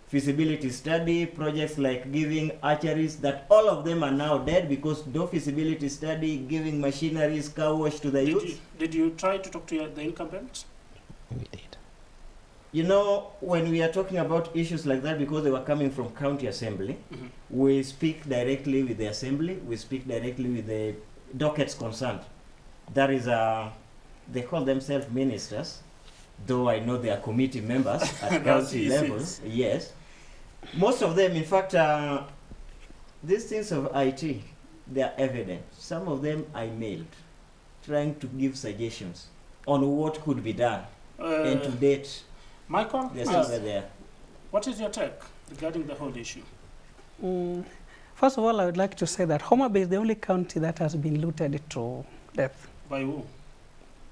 feasibility study, projects like giving archeries, that all of them are now dead because no feasibility study, giving machineries, car wash to the youth. Did you try to talk to the incumbents? We did. You know, when we are talking about issues like that, because they were coming from county assembly, we speak directly with the assembly, we speak directly with the dockets concerned. That is they call themselves ministers, though I know they are committee members at county level. Yes. Most of them, in fact, these things of IT, they are evident. Some of them I mailed, trying to give suggestions on what could be done. And to date, Michael, they're still there. What is your take regarding the whole issue? First of all, I would like to say that Homabay is the only county that has been looted to death. By who?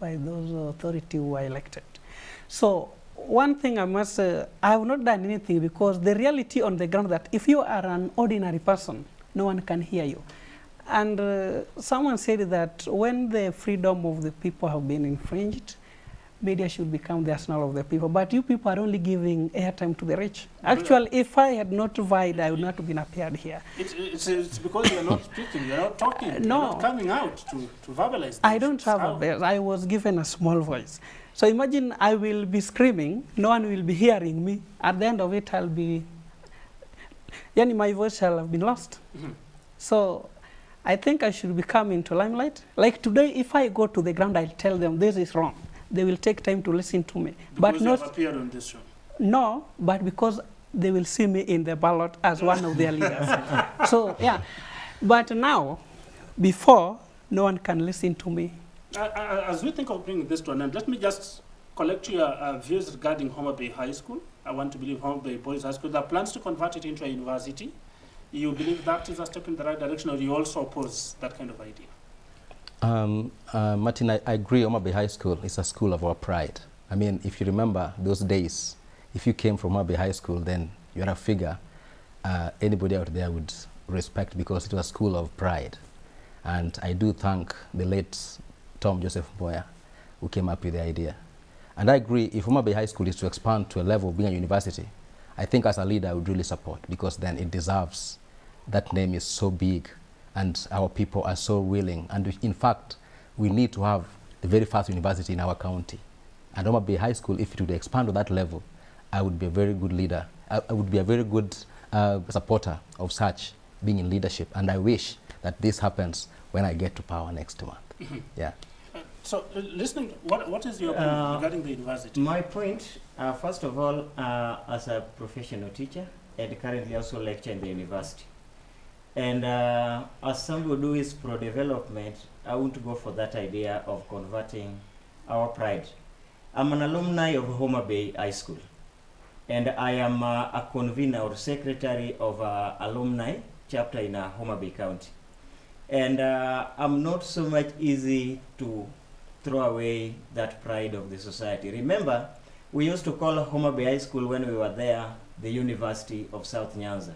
By those authorities who were elected. So one thing I must say, I have not done anything because the reality on the ground that if you are an ordinary person, no one can hear you. And someone said that when the freedom of the people have been infringed, media should become the arsenal of the people. But you people are only giving airtime to the rich. Actually, if I had not vied, I would not have been appeared here. It's because you're not speaking, you're not talking, No. you're not coming out to verbalize. I don't have a voice. I was given a small voice. So imagine I will be screaming, no one will be hearing me. At the end of it, I'll be, my voice shall have been lost. So I think I should be coming to limelight. Like today, if I go to the ground, I'll tell them this is wrong. They will take time to listen to me. Because but you not have appeared on this show. No, but because they will see me in the ballot as one of their leaders. So, yeah. But now, before, no one can listen to me. As we think of bringing this to an end, let me just collect your views regarding Homabay High School. I want to believe Homabay Boys High School that plans to convert it into a university. You believe that is a step in the right direction, or you also oppose that kind of idea? Martin, I agree. Homabay High School is a school of our pride. I mean, if you remember those days, if you came from Homabay High School, then you're a figure anybody out there would respect because it was a school of pride. And I do thank the late Tom Joseph Boya who came up with the idea. And I agree, if Homabay High School is to expand to a level of being a university, I think as a leader I would really support because then it deserves, that name is so big. And our people are so willing. And in fact, we need to have the very first university in our county. And Homabay High School, if it would expand to that level, I would be a very good leader. I would be a very good supporter of such being in leadership. And I wish that this happens when I get to power next month. Yeah. So, listening, what is your opinion regarding the university? My point, first of all, as a professional teacher, and currently also lecture in the university. And as somebody who is pro-development, I want to go for that idea of converting our pride. I'm an alumni of Homabay High School, and I am a convener or secretary of alumni chapter in Homabay County. And I'm not so much easy to throw away that pride of the society. Remember, we used to call Homabay High School when we were there the University of South Nyanza.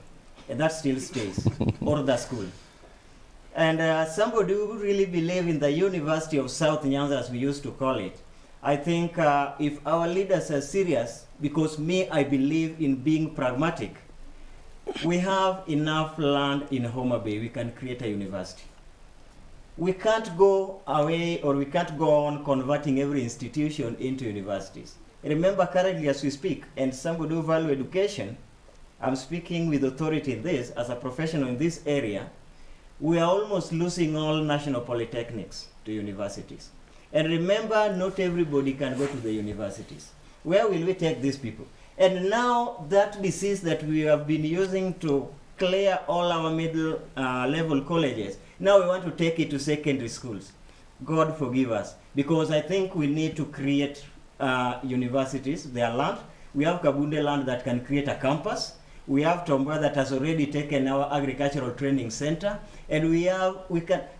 And that still stays, or the school. And somebody who really believe in the University of South Nyanza, as we used to call it, I think if our leaders are serious, because I believe in being pragmatic, we have enough land in Homabay, we can create a university. We can't go away, or we can't go on converting every institution into universities. Remember, currently as we speak, and somebody who value education, I'm speaking with authority in this, as a professional in this area, we are almost losing all national polytechnics to universities. And remember, not everybody can go to the universities. Where will we take these people? And now that disease that we have been using to clear all our middle level colleges, now we want to take it to secondary schools. God forgive us, because I think we need to create universities, their land. We have Kabunde land that can create a campus. We have Tomboya that has already taken our agricultural training center. And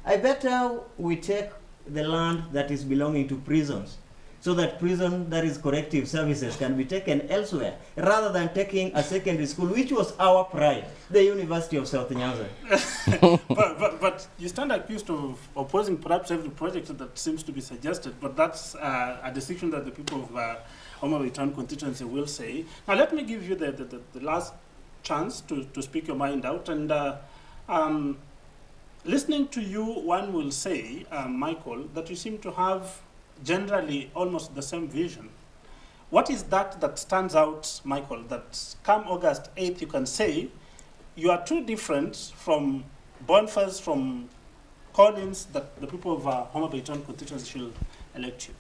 I better we take the land that is belonging to prisons, so that prison, that is corrective services, can be taken elsewhere, rather than taking a secondary school, which was our pride, the University of South Nyanza. but you stand accused of opposing perhaps every project that seems to be suggested, but that's a decision that the people of Homabay Town Constituency will say. Now let me give you the last chance to speak your mind out, and listening to you, one will say, Michael, that you seem to have generally almost the same vision. What is that stands out, Michael, that come August 8th you can say you are too different from Boniface, from Collins, that the people of Homabay Town Constituency should elect you?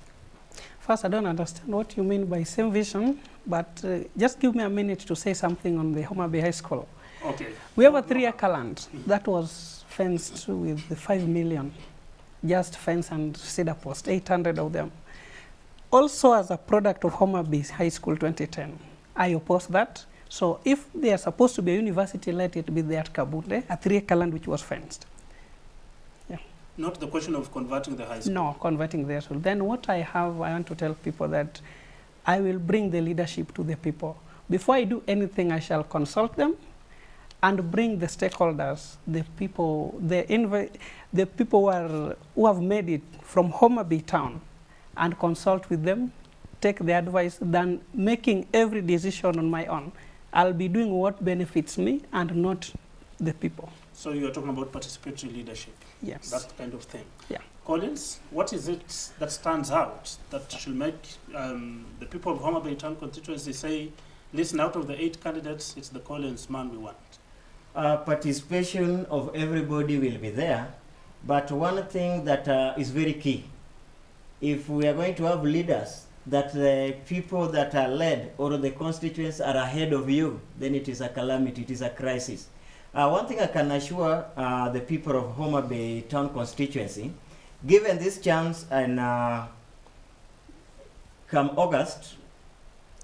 First, I don't understand what you mean by same vision, but just give me a minute to say something on the Homabay High School. Okay. We have a 3-acre land that was fenced with the 5 million, just fence and cedar post, 800 of them. Also, as a product of Homabay High School 2010, I oppose that. So if they are supposed to be a university, let it be there at Kabunde, a 3-acre land which was fenced. Yeah. Not the question of converting the high school? No, converting the high school. Then what I want to tell people that I will bring the leadership to the people. Before I do anything, I shall consult them and bring the stakeholders, the people, the people who have made it from Homabay Town, and consult with them, take their advice, than making every decision on my own. I'll be doing what benefits me and not the people. So you're talking about participatory leadership? Yes. That kind of thing? Yeah. Collins, what is it that stands out that should make the people of Homabay Town Constituency say, listen, out of the 8 candidates, it's the Collins man we want? Participation of everybody will be there, but one thing that is very key, if we are going to have leaders, that the people that are led or the constituents are ahead of you, then it is a calamity, it is a crisis. One thing I can assure the people of Homabay Town Constituency, given this chance and come August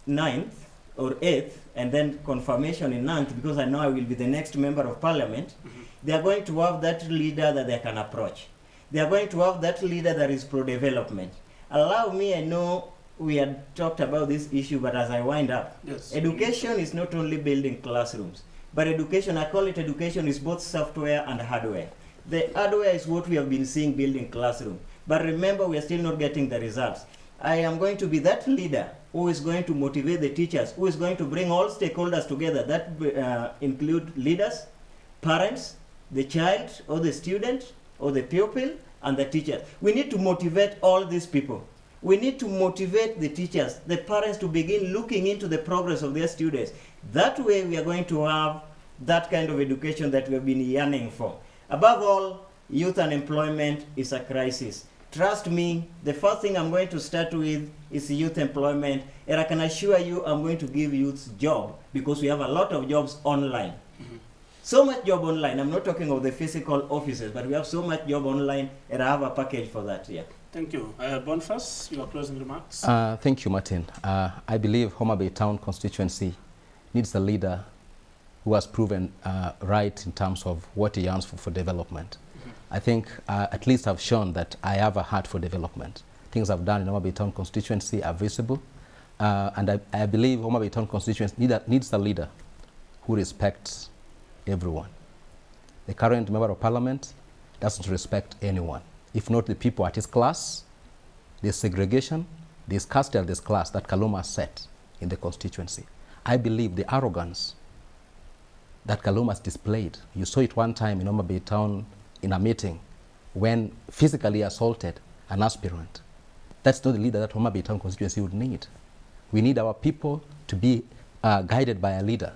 9th or 8th, and then confirmation in 9th, because I know I will be the next member of parliament, they are going to have that leader that they can approach. They are going to have that leader that is pro-development. Allow me, I know we had talked about this issue, but as I wind up, yes, education is not only building classrooms, but education, I call it education, is both software and hardware. The hardware is what we have been seeing building classroom. But remember, we are still not getting the results. I am going to be that leader who is going to motivate the teachers, who is going to bring all stakeholders together, that include leaders, parents, the child or the student or the pupil, and the teacher. We need to motivate all these people. We need to motivate the teachers, the parents, to begin looking into the progress of their students. That way we are going to have that kind of education that we have been yearning for. Above all, youth unemployment is a crisis. Trust me, the first thing I'm going to start with is youth employment, and I can assure you I'm going to give youths job, because we have a lot of jobs online. So much job online. I'm not talking of the physical offices, but we have so much job online, and I have a package for that. Yeah. Thank you. Boniface, your closing remarks. Thank you, Martin. I believe Homabay Town Constituency needs a leader who has proven right in terms of what he yearns for development. I think at least I've shown that I have a heart for development. Things I've done in Homabay Town Constituency are visible. And I believe Homabay Town Constituency needs a leader who respects everyone. The current member of parliament doesn't respect anyone. If not the people at his class, there's segregation, there's caste, there's class that Kaluma set in the constituency. I believe the arrogance that Kaluma has displayed, you saw it one time in Homabay Town in a meeting when physically assaulted an aspirant. That's not the leader that Homabay Town constituency would need. We need our people to be guided by a leader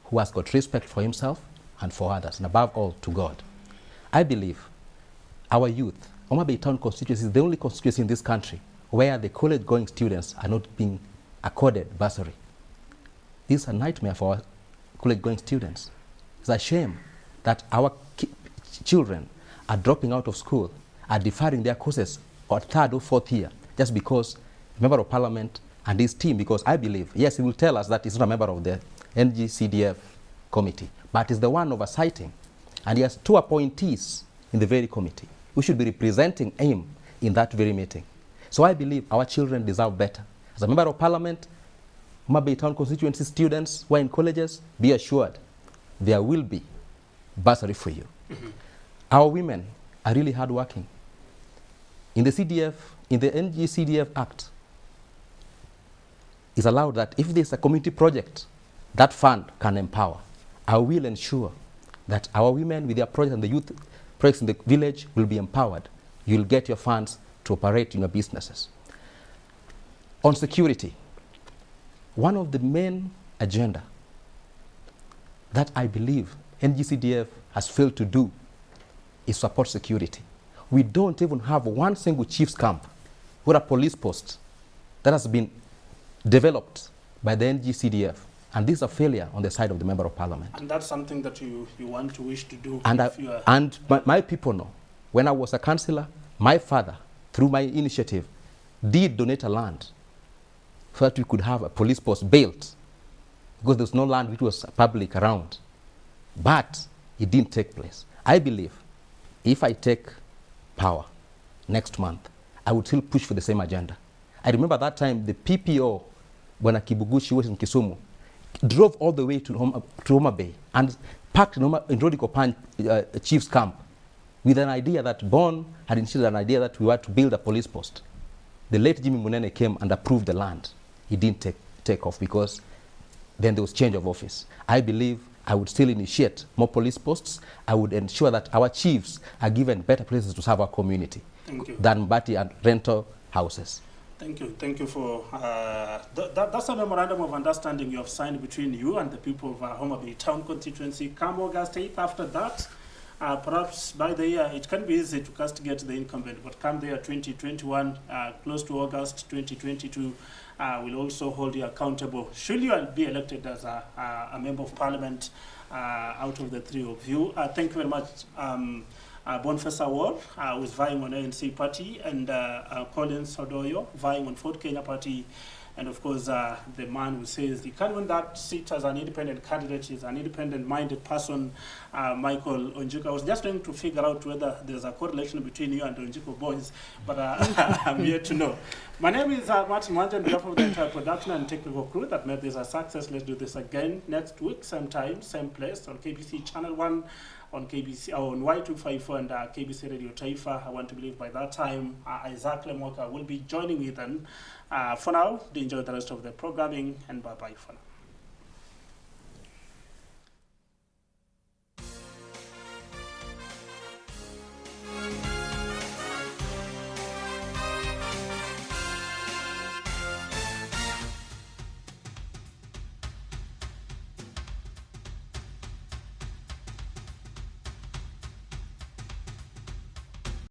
who has got respect for himself and for others, and above all, to God. I believe our youth, Homabay Town Constituency is the only constituency in this country where the college-going students are not being accorded bursary. This is a nightmare for our college-going students. It's a shame that our children are dropping out of school, are deferring their courses or third or fourth year, just because a member of parliament and his team, because I believe, yes, he will tell us that he's not a member of the NGCDF committee, but is the one oversighting. And he has 2 appointees in the very committee who should be representing him in that very meeting. So I believe our children deserve better. As a member of parliament, Homabay Town Constituency students who are in colleges, be assured there will be bursary for you. Our women are really hardworking. In the CDF, in the NGCDF Act, it's allowed that if there's a community project, that fund can empower. I will ensure that our women with their projects and the youth projects in the village will be empowered. You'll get your funds to operate in your businesses. On security, one of the main agenda that I believe NGCDF has failed to do is support security. We don't even have one single chief's camp or a police post that has been developed by the NGCDF. And this is a failure on the side of the Member of Parliament. And that's something that you want to wish to do. And my people know, when I was a councillor, my father, through my initiative, did donate a land so that we could have a police post built, because there was no land which was public around. But it didn't take place. I believe if I take power next month, I would still push for the same agenda. I remember that time the PPO, when Kibuguchi was in Kisumu, drove all the way to Homabay and parked in Rodiko Chief's camp with an idea that Bon had initiated an idea that we were to build a police post. The late Jimmy Munene came and approved the land. He didn't take off because then there was change of office. I believe I would still initiate more police posts. I would ensure that our chiefs are given better places to serve our community than Mbati and rental houses. Thank you. Thank you for that's a memorandum of understanding you have signed between you and the people of Homabay Town Constituency. Come August 8th, after that, perhaps by the year, it can be easy to castigate the incumbent, but come the year 2021, close to August 2022, we'll also hold you accountable. Should you be elected as a member of parliament out of the 3 of you? Thank you very much. Bonfesa Ward was vying on ANC party, and Collins Odoyo vying on Fort Kenya party, and of course the man who says he can win that seat as an independent candidate is an independent-minded person, Michael Onjiko. I was just trying to figure out whether there's a correlation between you and Onjiko boys, but I'm here to know. My name is Martin Wanja, on behalf of the entire production and technical crew that made this a success. Let's do this again next week, same time, same place, on KBC Channel 1, on KBC, on Y254 and KBC Radio Taifa. I want to believe by that time, Isaac Lemoka will be joining me then. For now, do enjoy the rest of the programming, and bye-bye for now.